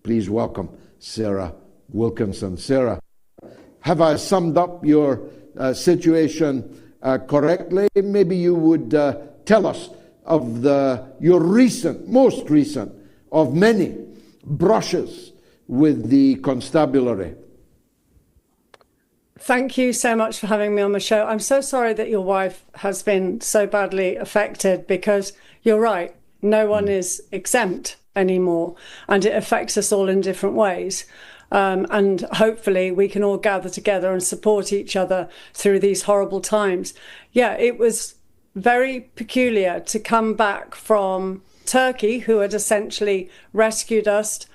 Please welcome Sarah Wilkinson. Sarah, have I summed up your situation correctly? Maybe you would tell us of your most recent of many brushes with the constabulary. Thank you so much for having me on the show. I'm so sorry that your wife has been so badly affected, because you're right, no one is exempt anymore, and it affects us all in different ways. And hopefully we can all gather together and support each other through these horrible times. Yeah, it was very peculiar to come back from Turkey, who had essentially rescued us,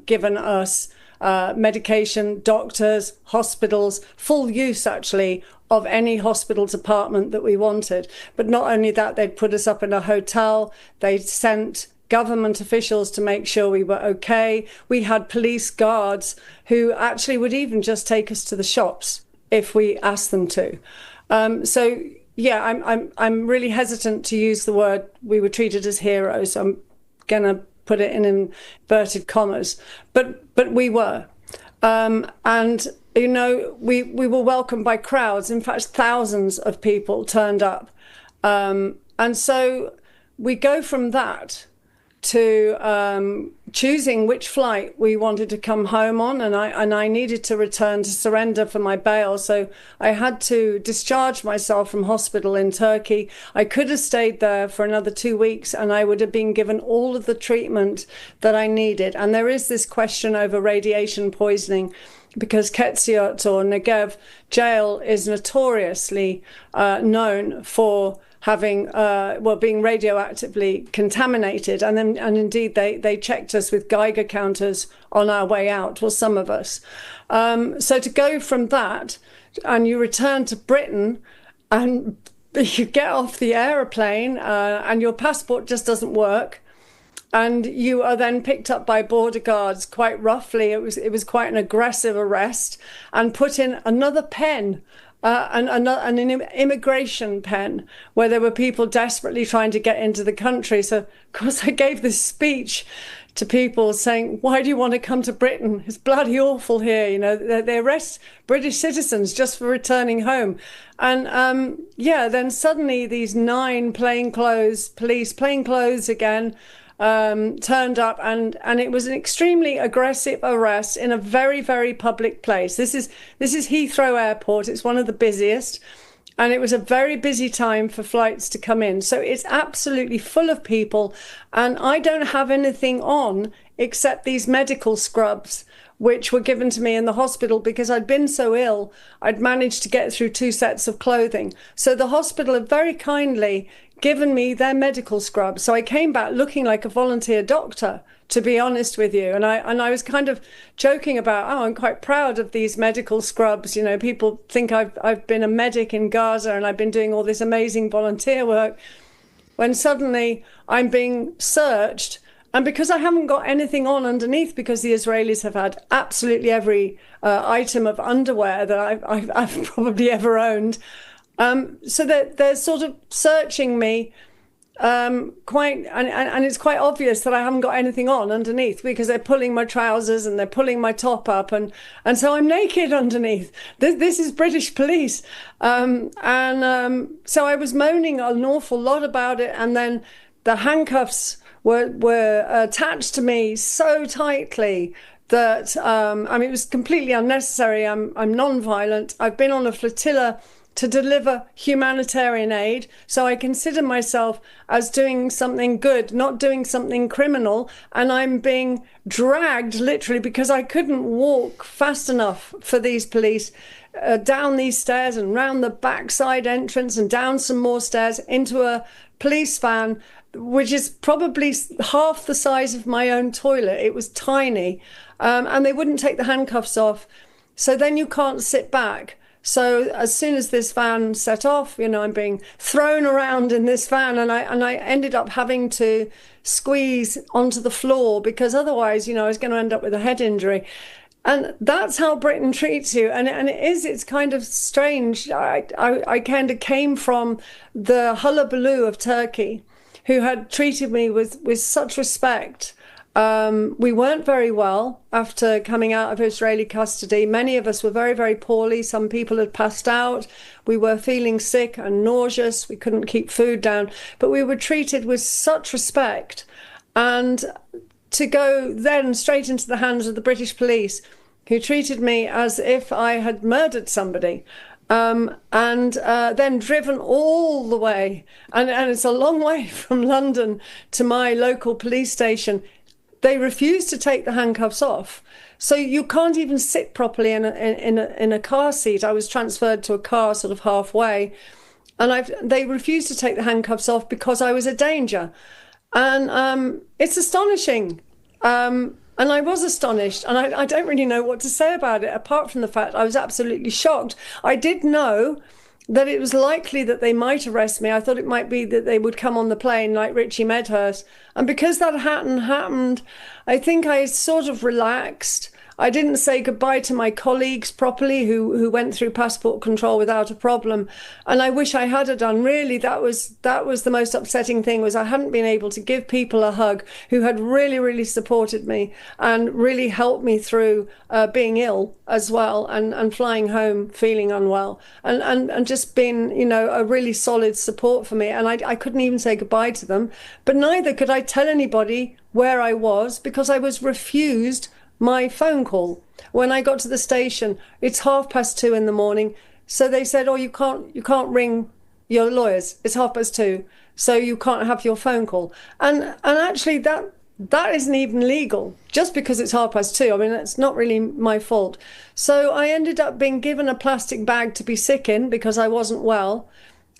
given us medication, doctors, hospitals, full use actually of any hospital department that we wanted. But not only that, they'd put us up in a hotel, they'd sent government officials to make sure we were okay. We had police guards who actually would even just take us to the shops if we asked them to. So yeah, I'm really hesitant to use the word we were treated as heroes. I'm gonna put it in inverted commas, but we were. And you know, we were welcomed by crowds. In fact, thousands of people turned up. And so we go from that to choosing which flight we wanted to come home on, and I needed to return to surrender for my bail, so I had to discharge myself from hospital in Turkey. I could have stayed there for another 2 weeks and I would have been given all of the treatment that I needed. And there is this question over radiation poisoning, because Ketziot or Negev jail is notoriously known for having being radioactively contaminated, and indeed they checked us with Geiger counters on our way out, well, some of us. So to go from that, and you return to Britain, and you get off the aeroplane, and your passport just doesn't work, and you are then picked up by border guards quite roughly. It was quite an aggressive arrest, and put in another pen. An immigration pen, where there were people desperately trying to get into the country. So, of course, I gave this speech to people saying, why do you want to come to Britain? It's bloody awful here. You know, they arrest British citizens just for returning home. And then suddenly these 9 police plainclothes again, turned up, and it was an extremely aggressive arrest in a very, very public place. This is Heathrow Airport. It's one of the busiest, and it was a very busy time for flights to come in. So it's absolutely full of people, and I don't have anything on except these medical scrubs, which were given to me in the hospital because I'd been so ill. I'd managed to get through 2 sets of clothing. So the hospital had very kindly given me their medical scrubs. So I came back looking like a volunteer doctor, to be honest with you. And I was kind of joking about, I'm quite proud of these medical scrubs. You know, people think I've been a medic in Gaza and I've been doing all this amazing volunteer work, when suddenly I'm being searched. And because I haven't got anything on underneath, because the Israelis have had absolutely every item of underwear that I've probably ever owned, so they're sort of searching me and it's quite obvious that I haven't got anything on underneath, because they're pulling my trousers and they're pulling my top up, and so I'm naked underneath. This is British police. So I was moaning an awful lot about it, and then the handcuffs were attached to me so tightly that it was completely unnecessary. I'm non-violent. I've been on a flotilla to deliver humanitarian aid, so I consider myself as doing something good, not doing something criminal, and I'm being dragged literally because I couldn't walk fast enough for these police, down these stairs and round the backside entrance and down some more stairs into a police van, which is probably half the size of my own toilet. It was tiny, and they wouldn't take the handcuffs off. So then you can't sit back. So as soon as this van set off, you know, I'm being thrown around in this van, and I ended up having to squeeze onto the floor, because otherwise, you know, I was going to end up with a head injury. And that's how Britain treats you. And it's kind of strange. I kind of came from the hullabaloo of Turkey, who had treated me with such respect. We weren't very well after coming out of Israeli custody. Many of us were very, very poorly. Some people had passed out. We were feeling sick and nauseous. We couldn't keep food down, but we were treated with such respect. And to go then straight into the hands of the British police, who treated me as if I had murdered somebody. And then driven all the way, and it's a long way from London to my local police station. They refused to take the handcuffs off, so you can't even sit properly in a car seat. I was transferred to a car sort of halfway, and they refused to take the handcuffs off because I was a danger, and it's astonishing. And I was astonished, and I don't really know what to say about it, apart from the fact I was absolutely shocked. I did know that it was likely that they might arrest me. I thought it might be that they would come on the plane like Richie Medhurst. And because that hadn't happened, I think I sort of relaxed. I didn't say goodbye to my colleagues properly who went through passport control without a problem. And I wish I had done. Really, that was the most upsetting thing, was I hadn't been able to give people a hug who had really, really supported me and really helped me through being ill as well, and flying home feeling unwell, and just being, a really solid support for me. And I couldn't even say goodbye to them, but neither could I tell anybody where I was, because I was refused my phone call. When I got to the station, it's 2:30 in the morning. So they said, "Oh, you can't ring your lawyers. It's 2:30, so you can't have your phone call." And actually that isn't even legal, just because it's 2:30. I mean, it's not really my fault. So I ended up being given a plastic bag to be sick in because I wasn't well,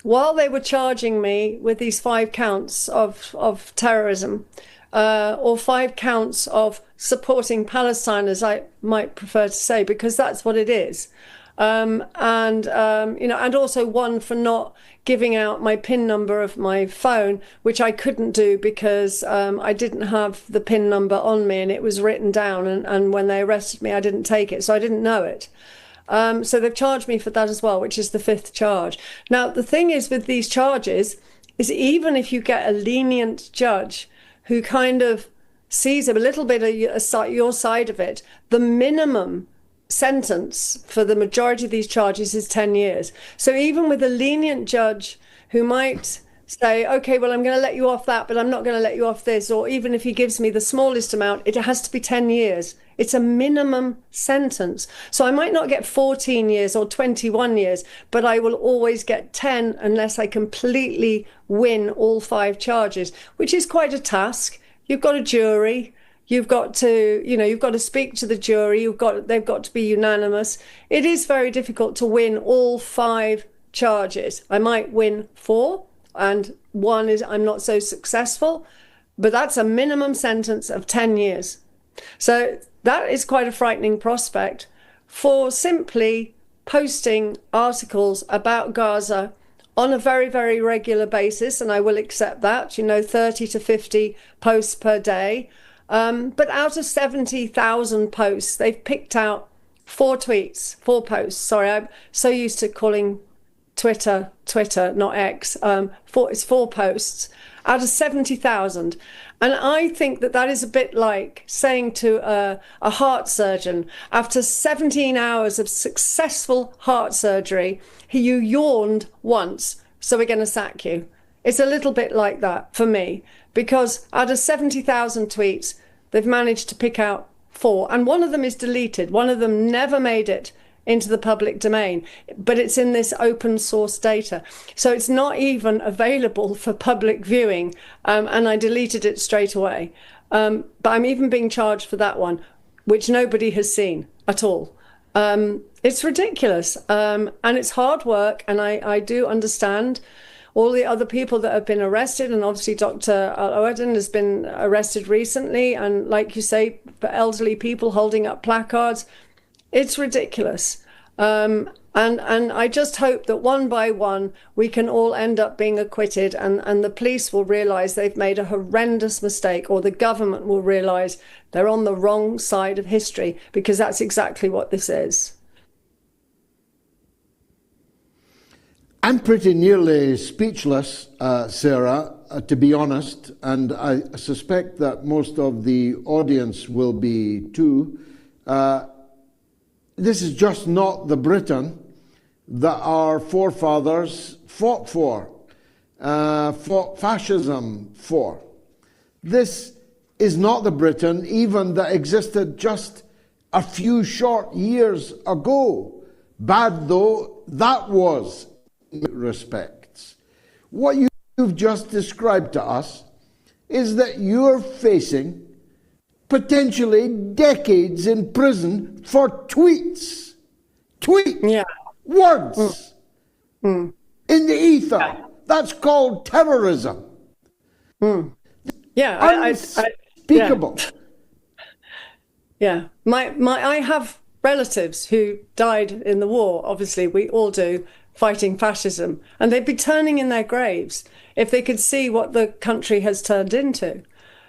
while they were charging me with these 5 counts of terrorism. Or 5 counts of supporting Palestine, as I might prefer to say, because that's what it is. And also 1 for not giving out my PIN number of my phone, which I couldn't do because I didn't have the PIN number on me, and it was written down. And when they arrested me, I didn't take it, so I didn't know it. So they've charged me for that as well, which is the 5th charge. Now, the thing is with these charges is, even if you get a lenient judge who kind of sees a little bit of your side of it, the minimum sentence for the majority of these charges is 10 years. So even with a lenient judge who might say, okay, well, I'm going to let you off that, but I'm not going to let you off this, or even if he gives me the smallest amount, it has to be 10 years. It's a minimum sentence. So I might not get 14 years or 21 years, but I will always get 10 unless I completely win all 5 charges, which is quite a task. You've got a jury. You've got to speak to the jury. They've got to be unanimous. It is very difficult to win all 5 charges. I might win 4, and 1 is I'm not so successful, but that's a minimum sentence of 10 years. So that is quite a frightening prospect for simply posting articles about Gaza on a very, very regular basis. And I will accept that, 30 to 50 posts per day. But out of 70,000 posts, they've picked out 4 tweets, 4 posts. Sorry, I'm so used to calling Twitter, not X. It's 4 posts out of 70,000. And I think that is a bit like saying to a heart surgeon, after 17 hours of successful heart surgery, you yawned once, so we're going to sack you. It's a little bit like that for me, because out of 70,000 tweets, they've managed to pick out 4. And 1 of them is deleted. 1 of them never made it into the public domain, but it's in this open source data. So it's not even available for public viewing, and I deleted it straight away. But I'm even being charged for that one, which nobody has seen at all. It's ridiculous, and it's hard work, and I do understand all the other people that have been arrested, and obviously Dr. Al-Oedin has been arrested recently, and like you say, for elderly people holding up placards. It's ridiculous. And I just hope that one by one, we can all end up being acquitted, and the police will realise they've made a horrendous mistake, or the government will realise they're on the wrong side of history, because that's exactly what this is. I'm pretty nearly speechless, Sarah. to be honest, and I suspect that most of the audience will be too, this is just not the Britain that our forefathers fought for, fought fascism for. This is not the Britain even that existed just a few short years ago, bad though that was in many respects. What you've just described to us is that you're facing potentially decades in prison for tweets. Yeah. Words in the ether. That's called terrorism. Yeah, unspeakable. Yeah. I have relatives who died in the war. Obviously, we all do, fighting fascism, and they'd be turning in their graves if they could see what the country has turned into.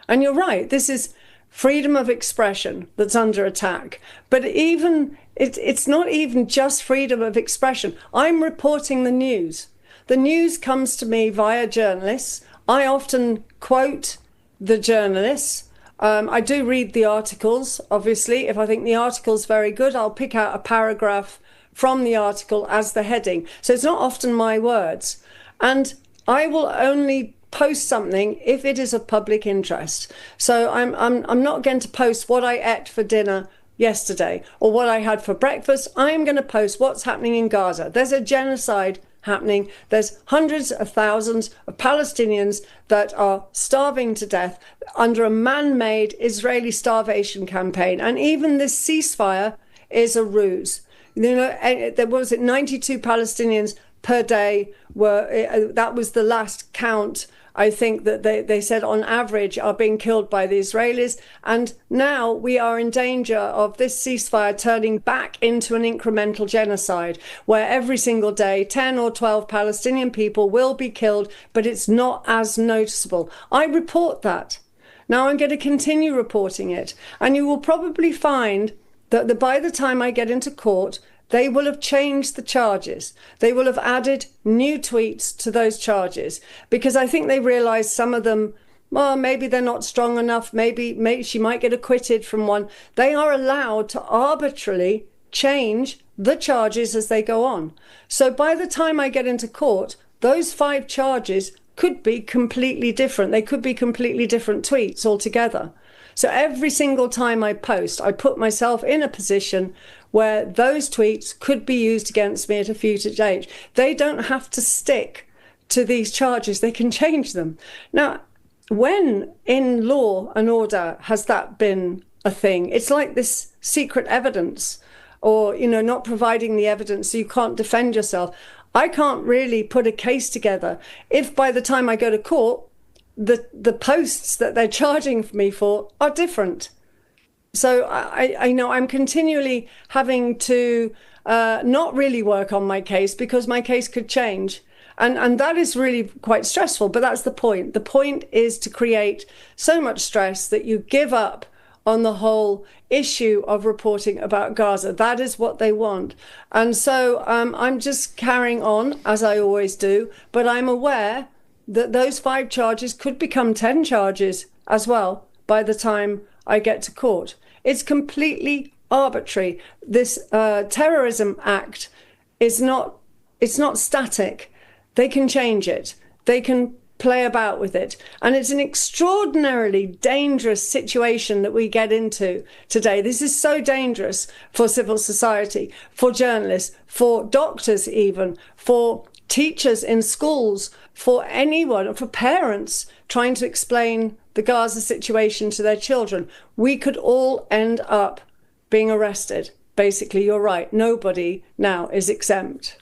And you're right, this is freedom of expression that's under attack. But even it's not even just freedom of expression. I'm reporting the news. The news comes to me via journalists. I often quote the journalists. I do read the articles, obviously. If I think the article's very good, I'll pick out a paragraph from the article as the heading. So it's not often my words. And I will only post something if it is of public interest. So I'm not going to post what I ate for dinner yesterday or what I had for breakfast. I'm going to post what's happening in Gaza. There's a genocide happening. There's hundreds of thousands of Palestinians that are starving to death under a man-made Israeli starvation campaign. And even this ceasefire is a ruse. You know, there was 92 Palestinians per day that was the last count. I think that they said on average are being killed by the Israelis. And now we are in danger of this ceasefire turning back into an incremental genocide where every single day 10 or 12 Palestinian people will be killed, but it's not as noticeable. I report that. Now I'm going to continue reporting it. And you will probably find that by the time I get into court, they will have changed the charges. They will have added new tweets to those charges because I think they realise some of them, well, maybe they're not strong enough. Maybe she might get acquitted from one. They are allowed to arbitrarily change the charges as they go on. So by the time I get into court, those 5 charges could be completely different. They could be completely different tweets altogether. So every single time I post, I put myself in a position where those tweets could be used against me at a future date. They don't have to stick to these charges. They can change them. Now, when in law and order has that been a thing? It's like this secret evidence or, not providing the evidence so you can't defend yourself. I can't really put a case together if by the time I go to court, the posts that they're charging me for are different. So I know I'm continually having to not really work on my case because my case could change. And that is really quite stressful, but that's the point. The point is to create so much stress that you give up on the whole issue of reporting about Gaza. That is what they want. And so I'm just carrying on as I always do, but I'm aware that those 5 charges could become 10 charges as well by the time I get to court. It's completely arbitrary. This terrorism act it's not static. They can change it. They can play about with it. And it's an extraordinarily dangerous situation that we get into today. This is so dangerous for civil society, for journalists, for doctors even, for teachers in schools, for anyone, for parents trying to explain the Gaza situation to their children. We could all end up being arrested. Basically, you're right. Nobody now is exempt.